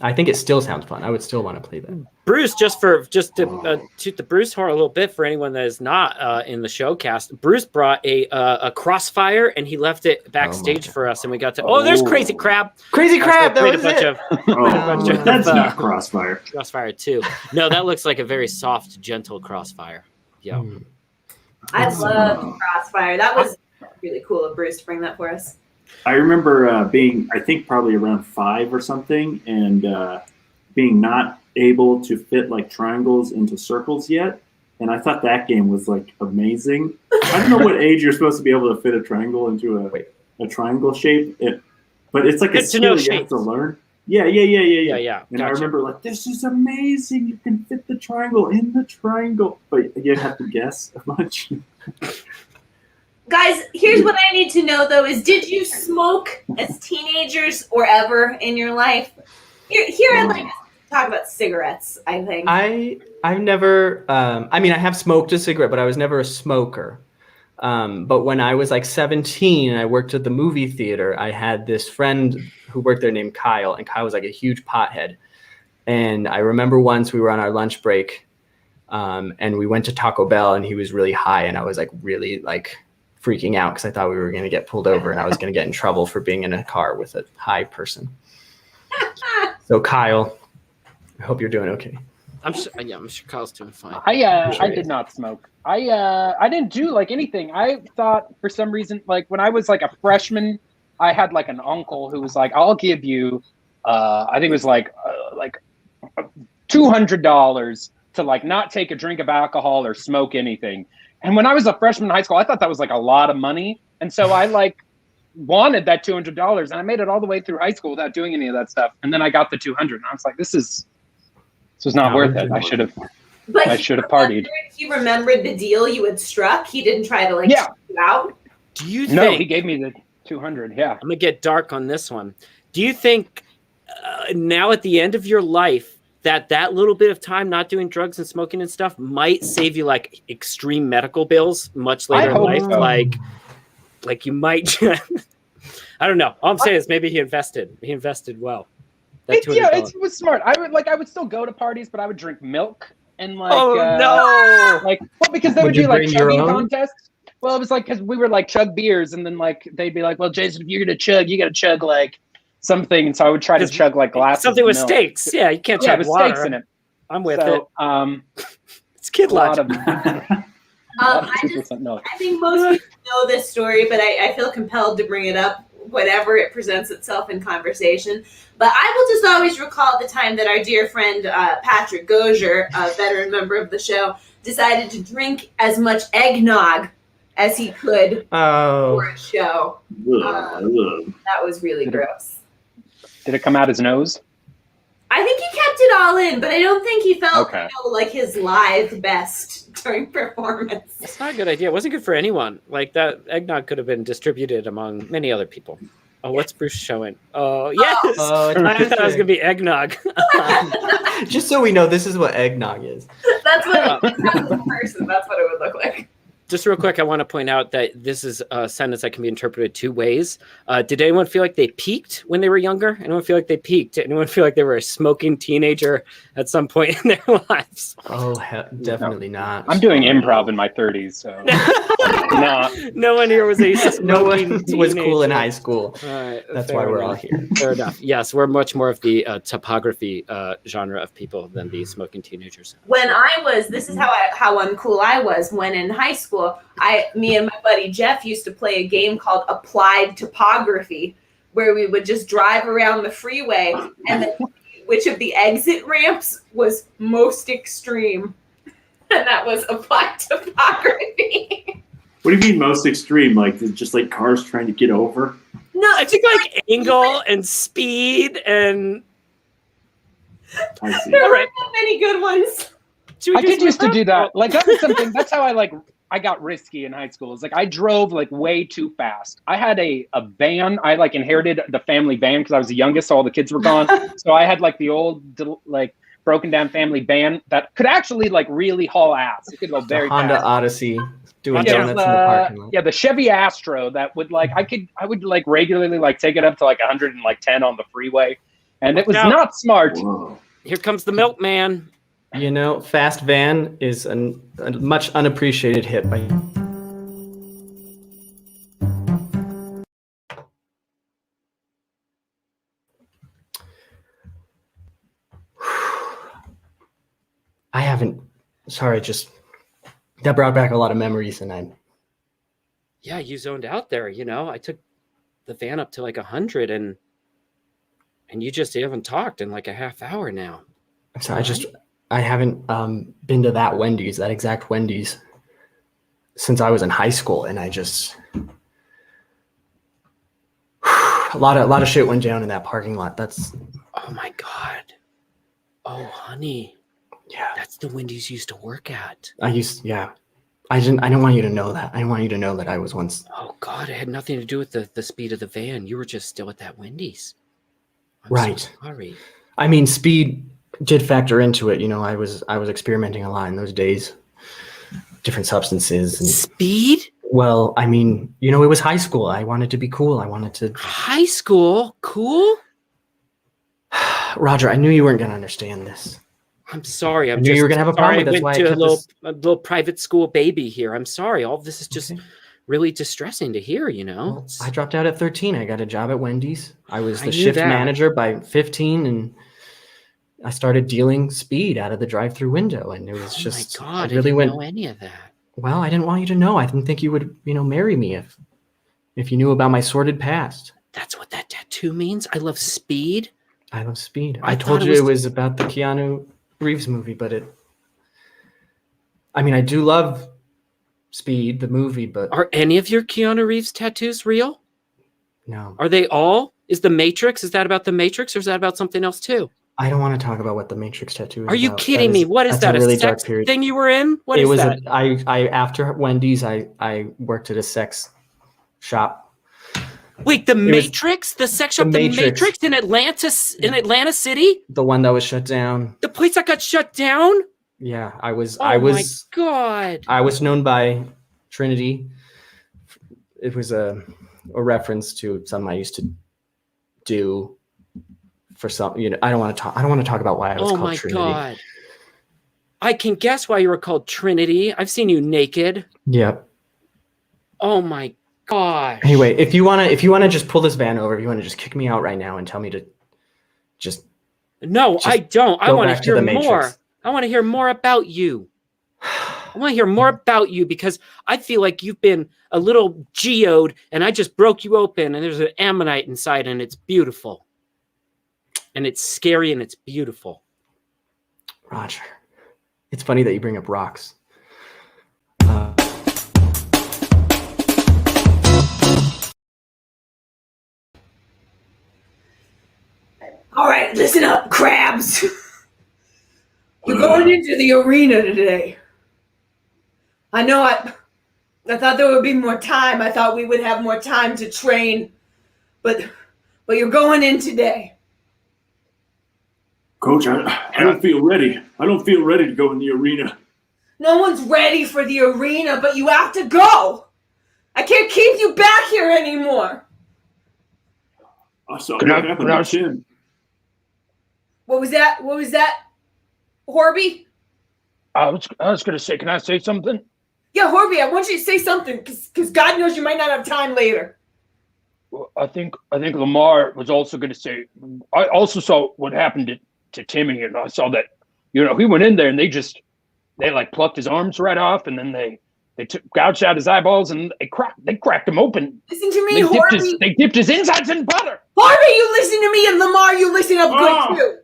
Speaker 1: I think it still sounds fun. I would still want to play that.
Speaker 6: Bruce, just to toot the Bruce horn a little bit for anyone that is not in the showcast, Bruce brought a crossfire and he left it backstage for us, and we got to. Oh, there's Crazy Crab.
Speaker 1: Crazy Crab. That was it.
Speaker 3: That's not Crossfire.
Speaker 6: Crossfire 2. No, that looks like a very soft, gentle crossfire. Yeah.
Speaker 2: I love Crossfire. That was really cool of Bruce to bring that for us.
Speaker 3: I remember being, I think probably around 5 or something, and being not able to fit like triangles into circles yet. And I thought that game was like amazing. I don't know what age you're supposed to be able to fit a triangle into a triangle shape, but it's like a skill you have to learn. Yeah. And
Speaker 6: gotcha.
Speaker 3: I remember like, this is amazing. You can fit the triangle in the triangle, but you have to guess a bunch.
Speaker 2: Guys, here's what I need to know though: is did you smoke as teenagers or ever in your life? Here I'd like to talk about cigarettes. I think
Speaker 1: I've never. I mean, I have smoked a cigarette, but I was never a smoker. But when I was like 17 and I worked at the movie theater, I had this friend who worked there named Kyle, and Kyle was like a huge pothead. And I remember once we were on our lunch break, and we went to Taco Bell, and he was really high, and I was like really like freaking out because I thought we were going to get pulled over and I was going to get in trouble for being in a car with a high person. So Kyle, I hope you're doing okay.
Speaker 6: I'm sure Kyle's doing fine.
Speaker 5: I did not smoke. I didn't do like anything. I thought for some reason, like when I was like a freshman, I had like an uncle who was like, I'll give you, I think it was like $200 to like not take a drink of alcohol or smoke anything. And when I was a freshman in high school, I thought that was like a lot of money. And so I like wanted that $200 and I made it all the way through high school without doing any of that stuff. And then I got the 200 and I was like, this was not worth it. I should have partied.
Speaker 2: He remembered the deal you had struck. He didn't try to like cheat you out.
Speaker 6: Do you think?
Speaker 5: No, he gave me the 200. Yeah.
Speaker 6: I'm gonna get dark on this one. Do you think now at the end of your life that little bit of time not doing drugs and smoking and stuff might save you like extreme medical bills much later in life? So. Like you might. I don't know. All I'm saying is maybe he invested well.
Speaker 5: It was smart. I would still go to parties, but I would drink milk and like.
Speaker 6: Oh no!
Speaker 5: Because they would be like chugging contests. Well, it was like because we were like chug beers, and then like they'd be like, "Well, Jason, if you're gonna chug, you gotta chug like something." And so I would try to chug like glasses.
Speaker 6: Something with
Speaker 5: milk.
Speaker 6: Steaks. Yeah, you can't chug
Speaker 5: with
Speaker 6: water.
Speaker 5: Steaks in it.
Speaker 6: I'm with it. It's kid
Speaker 5: a lot
Speaker 6: logic.
Speaker 2: I think most people know this story, but I feel compelled to bring it up. whenever it presents itself in conversation. But I will just always recall the time that our dear friend Patrick Gosier, a veteran member of the show, decided to drink as much eggnog as he could for a show. That was really gross.
Speaker 5: Did it come out his nose?
Speaker 2: I think he kept it all in, but I don't think he felt
Speaker 5: Okay.
Speaker 2: like his live best during performance.
Speaker 6: It's not a good idea. It wasn't good for anyone. Like, that eggnog could have been distributed among many other people. Oh, what's Bruce showing? Oh, yes.
Speaker 1: Oh, it's
Speaker 6: I thought it was
Speaker 1: Patrick.
Speaker 6: going to be eggnog.
Speaker 1: Just so we know, this is what eggnog is.
Speaker 2: That's what as a person, that's what it would look like.
Speaker 6: Just real quick, I want to point out that this is a sentence that can be interpreted two ways. Did anyone feel like they peaked when they were younger? Anyone feel like they peaked? Anyone feel like they were a smoking teenager at some point in their lives?
Speaker 1: Oh, definitely not.
Speaker 5: I'm doing improv in my 30s, so
Speaker 6: No one here was a
Speaker 1: No one
Speaker 6: smoking
Speaker 1: was cool in
Speaker 6: teenager.
Speaker 1: high school.
Speaker 6: All right,
Speaker 1: That's
Speaker 6: fair
Speaker 1: why we're all
Speaker 6: enough.
Speaker 1: here.
Speaker 6: Fair enough. Yes, we're much more of the topography genre of people than the smoking teenagers.
Speaker 2: When I was, this is how uncool I was. When in high school, me and my buddy Jeff used to play a game called Applied Topography, where we would just drive around the freeway and then which of the exit ramps was most extreme, and that was Applied Topography.
Speaker 3: What do you mean most extreme? Like just like cars trying to get over?
Speaker 2: No,
Speaker 6: I think like angle and speed and.
Speaker 3: I see.
Speaker 2: there
Speaker 6: All right.
Speaker 2: weren't that many good ones.
Speaker 6: Should we
Speaker 5: I did
Speaker 6: some
Speaker 5: used to
Speaker 6: improv?
Speaker 5: do that. Like that was something. That's how I got risky in high school. It's like I drove like way too fast. I had a van. I like inherited the family van because I was the youngest, so all the kids were gone. So I had like the old like broken down family van that could actually like really haul ass. It could go
Speaker 1: The
Speaker 5: very
Speaker 1: Honda
Speaker 5: fast.
Speaker 1: Odyssey doing
Speaker 5: Yeah,
Speaker 1: donuts in the parking lot.
Speaker 5: yeah, the Chevy Astro that would like I would like regularly like take it up to like 110 on the freeway, and it was
Speaker 6: Watch out.
Speaker 5: not smart.
Speaker 3: Whoa.
Speaker 6: Here comes the milkman.
Speaker 1: You know, Fast Van is a much unappreciated hit by. I haven't. Sorry, just that brought back a lot of memories, and I'm.
Speaker 6: Yeah, you zoned out there. You know, I took the van up to like 100, and you just haven't talked in like a half hour now.
Speaker 1: I'm sorry. I haven't been to that Wendy's, that exact Wendy's, since I was in high school, and I just a lot of shit went down in that parking lot. That's
Speaker 6: Oh my god. Oh honey,
Speaker 1: yeah.
Speaker 6: that's the Wendy's you used to work at.
Speaker 1: I didn't want you to know that. I didn't want you to know that I was once.
Speaker 6: Oh god, it had nothing to do with the speed of the van. You were just still at that Wendy's. I'm
Speaker 1: Right.
Speaker 6: So sorry.
Speaker 1: I mean, speed did factor into it. You know, I was experimenting a lot in those days, different substances. And,
Speaker 6: Speed?
Speaker 1: well, I mean, you know, it was high school. I wanted to be cool. I wanted to.
Speaker 6: High school? Cool?
Speaker 1: Roger, I knew you weren't going to understand this.
Speaker 6: I'm sorry.
Speaker 1: I knew you were gonna have a problem
Speaker 6: sorry
Speaker 1: with this.
Speaker 6: I
Speaker 1: Why I
Speaker 6: went to
Speaker 1: kept
Speaker 6: a little private school baby here. I'm sorry. All of this is just
Speaker 1: Okay.
Speaker 6: really distressing to hear, you know?
Speaker 1: Well,
Speaker 6: It's-
Speaker 1: I dropped out at 13. I got a job at Wendy's. I was
Speaker 6: I
Speaker 1: the
Speaker 6: knew
Speaker 1: shift
Speaker 6: that.
Speaker 1: manager by 15, and I started dealing speed out of the drive-through window. And it was
Speaker 6: oh
Speaker 1: just,
Speaker 6: my god,
Speaker 1: I
Speaker 6: I
Speaker 1: really
Speaker 6: didn't
Speaker 1: went.
Speaker 6: know any of that.
Speaker 1: Well, I didn't want you to know. I didn't think you would, marry me if you knew about my sordid past.
Speaker 6: That's what that tattoo means? I love speed.
Speaker 1: I love speed.
Speaker 6: I
Speaker 1: I told
Speaker 6: thought
Speaker 1: you
Speaker 6: it
Speaker 1: it
Speaker 6: was-
Speaker 1: was about the Keanu Reeves movie, but I mean, I do love Speed, the movie, but
Speaker 6: Are any of your Keanu Reeves tattoos real?
Speaker 1: no.
Speaker 6: Are they all? Is the Matrix? Is that about the Matrix, or is that about something else too?
Speaker 1: I don't want to talk about what the Matrix tattoo is.
Speaker 6: Are you
Speaker 1: about.
Speaker 6: kidding me? What is
Speaker 1: that's
Speaker 6: that?
Speaker 1: A really
Speaker 6: sex
Speaker 1: dark period.
Speaker 6: thing you were in? What
Speaker 1: It
Speaker 6: is
Speaker 1: was
Speaker 6: that?
Speaker 1: I after Wendy's, I worked at a sex shop.
Speaker 6: Wait, the
Speaker 1: was-
Speaker 6: Matrix? The sex shop,
Speaker 1: The
Speaker 6: the
Speaker 1: Matrix.
Speaker 6: Matrix in Atlanta City?
Speaker 1: The one that was shut down.
Speaker 6: The place that got shut down?
Speaker 1: Yeah, I was
Speaker 6: Oh
Speaker 1: I
Speaker 6: my
Speaker 1: was
Speaker 6: god.
Speaker 1: I was known by Trinity. It was a reference to something I used to do for some, I don't want to talk about why I was
Speaker 6: Oh
Speaker 1: called
Speaker 6: my
Speaker 1: Trinity.
Speaker 6: god. I can guess why you were called Trinity. I've seen you naked.
Speaker 1: Yep.
Speaker 6: Oh my gosh.
Speaker 1: Anyway, if you wanna just pull this van over, if you wanna just kick me out right now and tell me to just
Speaker 6: No,
Speaker 1: Just
Speaker 6: I don't. I
Speaker 1: go
Speaker 6: want
Speaker 1: back
Speaker 6: to
Speaker 1: to
Speaker 6: hear
Speaker 1: the
Speaker 6: more.
Speaker 1: Matrix.
Speaker 6: I want to hear more about you. I want to hear more about you because I feel like you've been a little geode and I just broke you open and there's an ammonite inside and it's beautiful. And it's scary and it's beautiful.
Speaker 1: Roger, it's funny that you bring up rocks.
Speaker 2: All right, listen up, crabs. You're going into the arena today. I know I thought there would be more time. I thought we would have more time to train. But you're going in today.
Speaker 3: Coach, I don't feel ready. I don't feel ready to go in the arena.
Speaker 2: No one's ready for the arena, but you have to go. I can't keep you back here anymore.
Speaker 3: I saw what happened to Tim.
Speaker 2: What was that? What was that? Horby?
Speaker 5: I was going to say, can I say something?
Speaker 2: Yeah, Horby, I want you to say something because God knows you might not have time later.
Speaker 5: Well, I think Lamar was also going to say, I also saw what happened to Timmy, and I saw that, he went in there and they like plucked his arms right off, and then they gouged out his eyeballs and they cracked him open.
Speaker 2: Listen to me, Horby.
Speaker 5: They dipped his insides in butter.
Speaker 2: Horby, you listen to me, and Lamar, you listen up good too.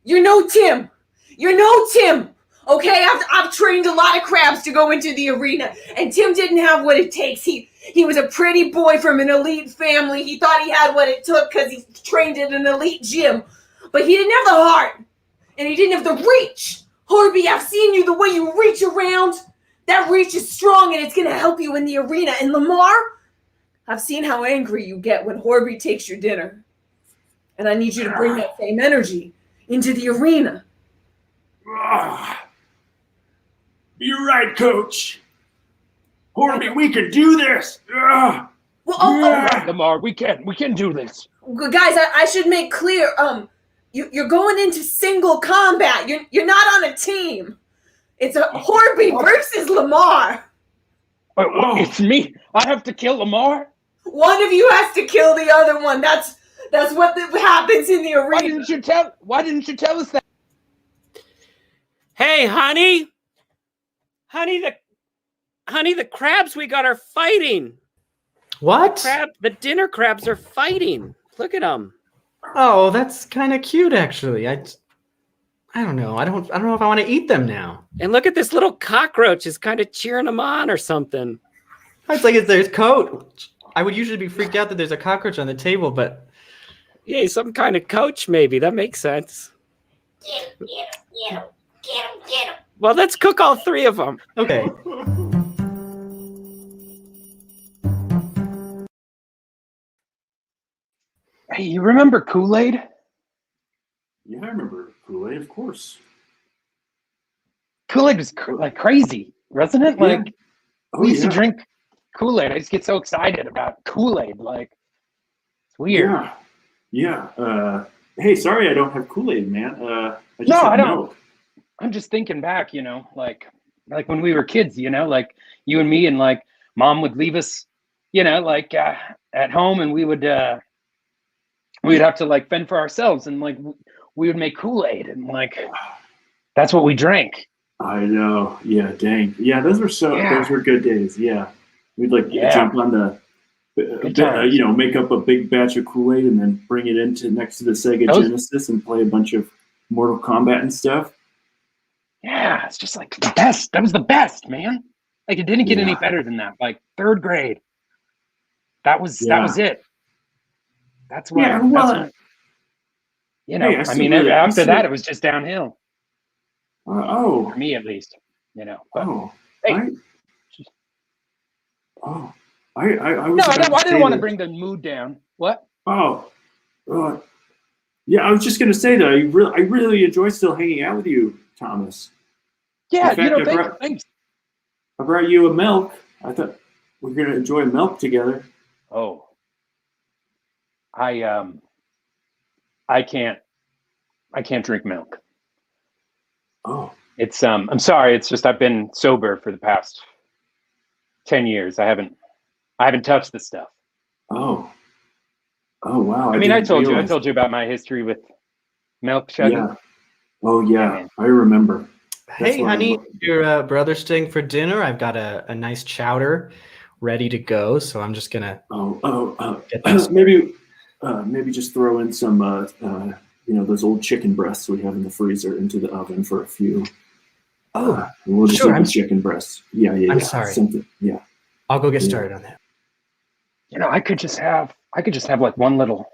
Speaker 2: You're no Tim. You're no Tim. Okay, I've trained a lot of crabs to go into the arena, and Tim didn't have what it takes. He was a pretty boy from an elite family. He thought he had what it took because he trained at an elite gym, but he didn't have the heart, and he didn't have the reach. Horby, I've seen you the way you reach around. That reach is strong, and it's gonna help you in the arena. And Lamar, I've seen how angry you get when Horby takes your dinner, and I need you to bring that same energy into the arena.
Speaker 3: You're right, Coach. Horby, we can do this.
Speaker 2: Well,
Speaker 5: Lamar, we can do this.
Speaker 2: Guys, I should make clear. You're going into single combat. You're not on a team. It's a Horby versus Lamar.
Speaker 5: It's me. I have to kill Lamar.
Speaker 2: One of you has to kill the other one. That's what happens in the arena.
Speaker 5: Why didn't you tell us that?
Speaker 6: Hey, honey, the crabs we got are fighting.
Speaker 1: What?
Speaker 6: The dinner crabs are fighting. Look at them.
Speaker 1: Oh, that's kind of cute, actually. I don't know. I don't know if I want to eat them now.
Speaker 6: And look at this little cockroach is kind of cheering them on or something.
Speaker 1: It's like it's their coat. I would usually be freaked out that there's a cockroach on the table, but
Speaker 6: yeah, some kind of coach maybe. That makes sense.
Speaker 2: Get him.
Speaker 6: Well, let's cook all three of them.
Speaker 1: okay.
Speaker 5: Hey, you remember Kool-Aid?
Speaker 3: Yeah, I remember Kool-Aid, of course.
Speaker 5: Kool-Aid was like crazy, wasn't it? Like we used to drink Kool-Aid. I just get so excited about Kool-Aid. Like it's weird.
Speaker 3: Yeah. Hey, sorry, I don't have Kool-Aid, man. I don't.
Speaker 5: Milk. I'm just thinking back, like when we were kids, like you and me, and like Mom would leave us, like at home, and we'd have to like fend for ourselves, and like we would make Kool-Aid, and like that's what we drank.
Speaker 3: I know. Yeah, dang. Yeah, those were good days. Yeah. We'd jump on make up a big batch of Kool-Aid and then bring it into next to the Sega Genesis and play a bunch of Mortal Kombat and stuff.
Speaker 5: Yeah, it's just like the best. That was the best, man. Like it didn't get any better than that. Like third grade. That was it. That's what.
Speaker 3: Yeah, well,
Speaker 5: after that, it was just downhill.
Speaker 3: For
Speaker 5: me, at least. But,
Speaker 3: I
Speaker 5: didn't want to bring the mood down. What?
Speaker 3: Yeah, I was just gonna say that I really enjoy still hanging out with you, Thomas.
Speaker 5: Yeah,
Speaker 3: thanks. I brought you a milk. I thought we were gonna enjoy milk together.
Speaker 5: Oh, I can't drink milk.
Speaker 3: Oh,
Speaker 5: it's I'm sorry. It's just I've been sober for the past 10 years. I haven't touched this stuff.
Speaker 3: Oh wow.
Speaker 5: I told you about my history with milk chugging.
Speaker 3: Yeah. Oh yeah, I remember.
Speaker 1: Hey,
Speaker 3: what I'm
Speaker 1: honey,
Speaker 3: looking
Speaker 1: your brother's staying for dinner. I've got a nice chowder ready to go, so I'm just gonna get that started.
Speaker 3: maybe just throw in some those old chicken breasts we have in the freezer into the oven for a few. We'll just
Speaker 1: sure.
Speaker 3: eat the chicken breasts. Yeah.
Speaker 1: I'm sorry.
Speaker 3: Something. Yeah.
Speaker 1: I'll go get
Speaker 3: Yeah.
Speaker 1: started on that.
Speaker 5: I could just have like one little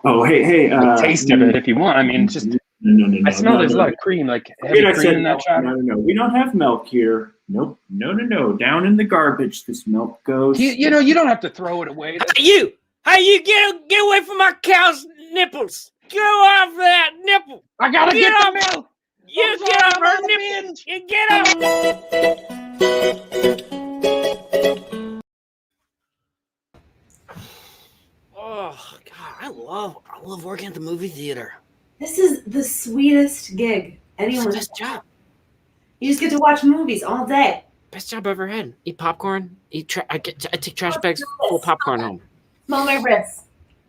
Speaker 3: Oh, hey,
Speaker 5: taste of it if you want. I mean, just
Speaker 3: no.
Speaker 5: I smell there's a lot of cream, like heavy cream in that chowder.
Speaker 3: No. We don't have milk here. Nope. No. Down in the garbage, this milk goes.
Speaker 5: You don't have to throw it away.
Speaker 6: You! Hey, you get away from my cow's nipples! Get off that nipple!
Speaker 5: I gotta get
Speaker 6: off!
Speaker 5: the milk.
Speaker 6: You get off her nipple! You get off! Oh God, I love working at the movie theater.
Speaker 2: This is the sweetest gig
Speaker 6: It's
Speaker 2: anyone.
Speaker 6: the best job.
Speaker 2: You just get to watch movies all day.
Speaker 6: Best job I ever had. Eat popcorn. I take trash bags full of popcorn home.
Speaker 2: Smell my wrists.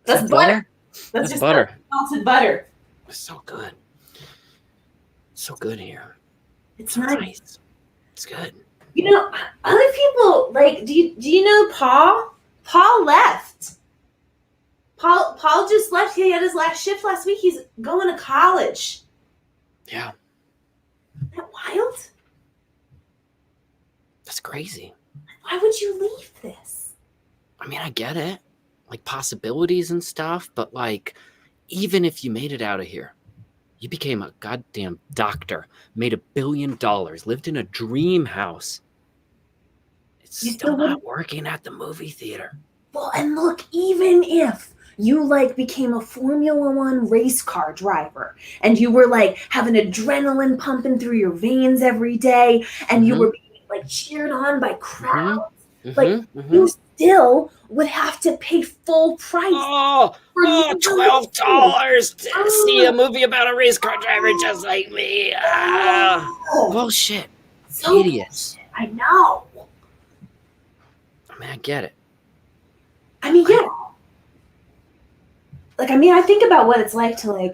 Speaker 2: That's
Speaker 6: Is that
Speaker 2: butter.
Speaker 6: That's
Speaker 2: just
Speaker 6: butter.
Speaker 2: Melted butter.
Speaker 6: It's so good. So good here.
Speaker 2: It's
Speaker 6: So
Speaker 2: nice.
Speaker 6: It's good.
Speaker 2: Other people like. Do you know Paul? Paul left. Paul just left. He had his last shift last week. He's going to college.
Speaker 6: Yeah,
Speaker 2: Isn't that wild?
Speaker 6: that's crazy.
Speaker 2: Why would you leave this?
Speaker 6: I mean, I get it. Like possibilities and stuff, but like, even if you made it out of here, you became a goddamn doctor, made $1 billion, lived in a dream house. It's still not working at the movie theater.
Speaker 2: Well, and look, even if you became a Formula One race car driver and you were having adrenaline pumping through your veins every day and you were being cheered on by crowds, you still would have to pay full price.
Speaker 6: $12 to see a movie about a race car driver just like me. Bullshit.
Speaker 2: So
Speaker 6: Idiots.
Speaker 2: I know.
Speaker 6: I mean, I get it.
Speaker 2: I mean, yeah. I think about what it's like to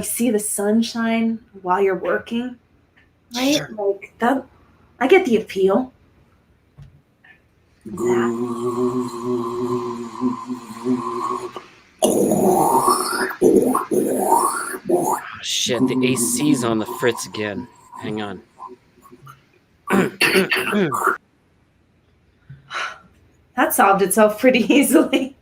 Speaker 2: see the sunshine while you're working, right?
Speaker 6: Sure.
Speaker 2: That. I get the appeal.
Speaker 6: Oh, shit, the AC's on the fritz again. Hang on.
Speaker 2: That solved itself pretty easily.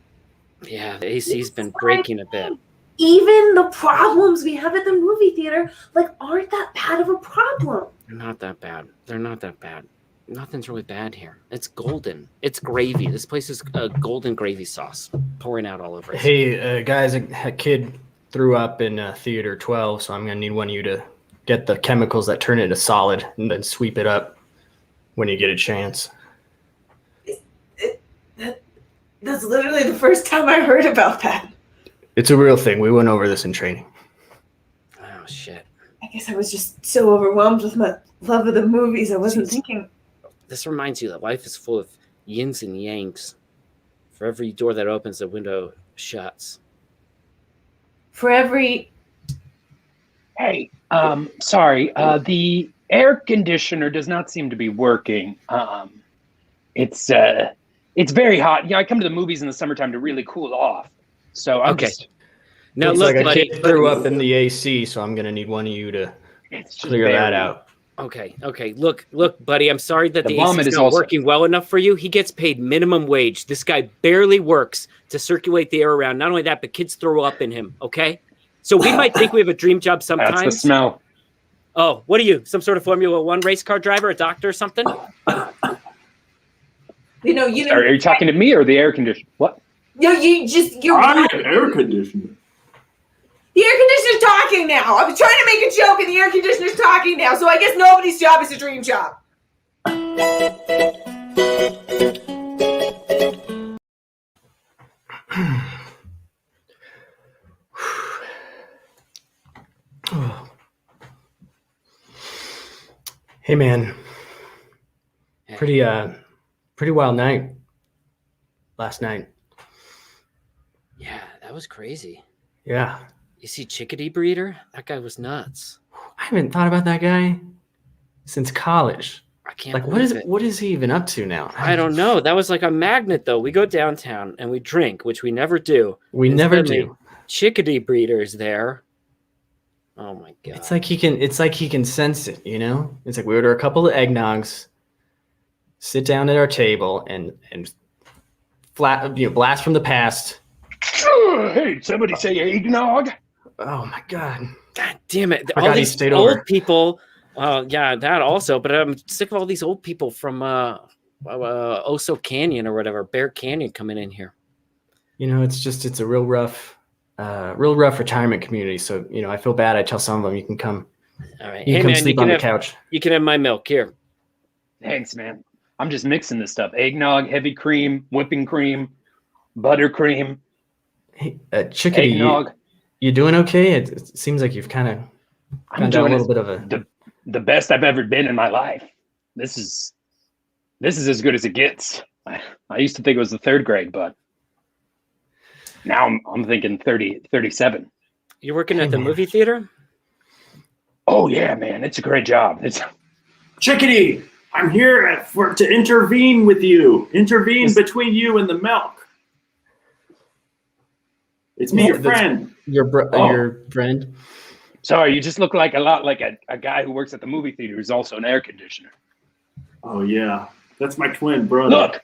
Speaker 6: Yeah, the AC's been breaking a bit.
Speaker 2: Even the problems we have at the movie theater, aren't that bad of a problem.
Speaker 6: They're not that bad. They're not that bad. Nothing's really bad here. It's golden. It's gravy. This place is a golden gravy sauce pouring out all over it.
Speaker 1: Hey, guys, a kid threw up in Theater 12, so I'm going to need one of you to get the chemicals that turn it into solid and then sweep it up when you get a chance.
Speaker 2: That's literally the first time I heard about that.
Speaker 1: It's a real thing. We went over this in training.
Speaker 6: Oh, shit.
Speaker 2: I guess I was just so overwhelmed with my love of the movies, I wasn't thinking.
Speaker 6: This reminds you that life is full of yins and yangs. For every door that opens, the window shuts.
Speaker 2: For every...
Speaker 5: Hey, sorry. The air conditioner does not seem to be working. It's very hot. I come to the movies in the summertime to really cool off. So I'm
Speaker 6: okay. Now
Speaker 1: Looks
Speaker 6: look,
Speaker 1: like a
Speaker 6: buddy.
Speaker 1: kid threw up in the AC, so I'm going to need one of you to clear that out.
Speaker 6: Okay. Look, buddy. I'm sorry that the AC
Speaker 5: vomit
Speaker 6: is
Speaker 5: is
Speaker 6: not
Speaker 5: also-
Speaker 6: working well enough for you. He gets paid minimum wage. This guy barely works to circulate the air around. Not only that, but kids throw up in him. Okay. So we might think we have a dream job sometimes.
Speaker 5: That's the smell.
Speaker 6: Oh, what are you? Some sort of Formula One race car driver, a doctor or something?
Speaker 5: Are you talking to me or the air conditioner? What?
Speaker 2: No, you're
Speaker 3: I'm an air conditioner.
Speaker 2: The air conditioner's talking now. I was trying to make a joke and the air conditioner's talking now, so I guess nobody's job is a dream job.
Speaker 1: Hey, man. Pretty wild night last night.
Speaker 6: Yeah, that was crazy.
Speaker 1: Yeah.
Speaker 6: You see Chickadee Breeder? That guy was nuts.
Speaker 1: I haven't thought about that guy since college.
Speaker 6: I can't.
Speaker 1: Like,
Speaker 6: believe it.
Speaker 1: what is he even up to now?
Speaker 6: I don't know. That was like a magnet, though. We go downtown and we drink, which we never do.
Speaker 1: We
Speaker 6: And
Speaker 1: never
Speaker 6: suddenly,
Speaker 1: do.
Speaker 6: Chickadee breeders there. Oh my god!
Speaker 1: It's like he can sense it, you know? It's like we order a couple of eggnogs, sit down at our table, and blast from the past.
Speaker 5: Hey, somebody say eggnog?
Speaker 1: Oh my god!
Speaker 6: God damn it!
Speaker 1: Forgot
Speaker 6: All
Speaker 1: he
Speaker 6: these
Speaker 1: stayed
Speaker 6: old
Speaker 1: over.
Speaker 6: people. Yeah, that also. But I'm sick of all these old people from Oso Canyon or whatever, Bear Canyon, coming in here.
Speaker 1: You know, it's a real rough retirement community. So I feel bad. I tell some of them, you can come.
Speaker 6: All right,
Speaker 1: You
Speaker 6: hey
Speaker 1: can come
Speaker 6: man,
Speaker 1: sleep on the couch.
Speaker 6: You can have my milk here.
Speaker 5: Thanks, man. I'm just mixing this stuff. Eggnog, heavy cream, whipping cream, buttercream,
Speaker 1: Hey, Chickadee,
Speaker 5: eggnog.
Speaker 1: you doing okay? It seems like you've kind of
Speaker 5: I'm
Speaker 1: gone down a
Speaker 5: doing
Speaker 1: little bit of a.
Speaker 5: the best I've ever been in my life. This is as good as it gets. I used to think it was the third grade, but now I'm thinking 37.
Speaker 6: You're working
Speaker 1: Hey,
Speaker 6: at the
Speaker 1: man.
Speaker 6: movie theater?
Speaker 5: Oh yeah, man, it's a great job.
Speaker 3: Chickadee, I'm here to intervene with you. Intervene
Speaker 5: Is-
Speaker 3: between you and the milk. It's me, your
Speaker 1: That's-
Speaker 3: friend.
Speaker 5: Oh.
Speaker 1: Your friend.
Speaker 5: Sorry, you just look like a lot like a guy who works at the movie theater who's also an air conditioner.
Speaker 3: Oh yeah, that's my twin brother.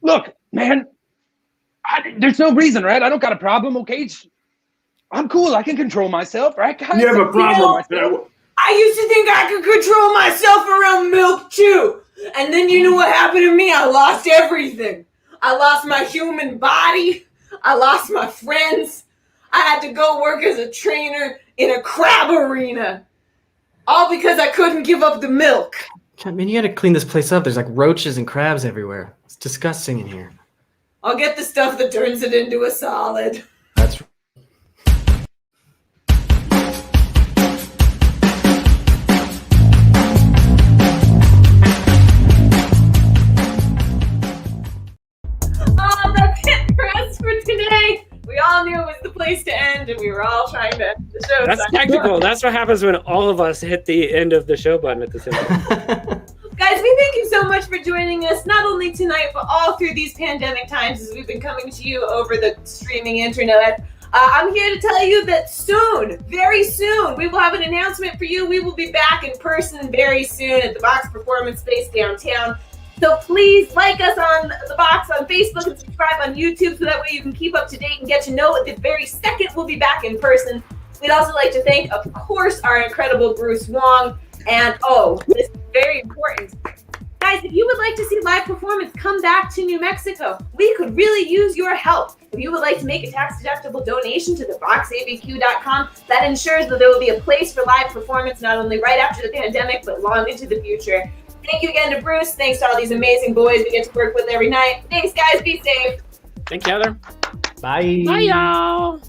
Speaker 5: Look, man. There's no reason, right? I don't got a problem, okay? I'm cool. I can control myself, right, guys?
Speaker 3: You have a problem.
Speaker 2: I used to think I could control myself around milk too. And then you know what happened to me? I lost everything. I lost my human body. I lost my friends. I had to go work as a trainer in a crab arena. All because I couldn't give up the milk.
Speaker 1: God, man, you got to clean this place up. There's like roaches and crabs everywhere. It's disgusting in here.
Speaker 2: I'll get the stuff that turns it into a solid.
Speaker 1: That's
Speaker 2: Oh, that's it for us for today. We all knew it was the place to end, and we were all trying to end the show.
Speaker 6: That's technical. That's what happens when all of us hit the end of the show button at the same time.
Speaker 2: Guys, we thank you so much for joining us, not only tonight, but all through these pandemic times as we've been coming to you over the streaming internet. I'm here to tell you that soon, very soon, we will have an announcement for you. We will be back in person very soon at the Box Performance Space downtown. So please like us on the Box on Facebook and subscribe on YouTube so that way you can keep up to date and get to know it the very second we'll be back in person. We'd also like to thank, of course, our incredible Bruce Wong. And this is very important. Guys, if you would like to see live performance, come back to New Mexico. We could really use your help. If you would like to make a tax-deductible donation to theboxabq.com, that ensures that there will be a place for live performance not only right after the pandemic, but long into the future. Thank you again to Bruce. Thanks to all these amazing boys we get to work with every night. Thanks, guys. Be safe.
Speaker 6: Thank you, Heather.
Speaker 1: Bye.
Speaker 6: Bye, y'all.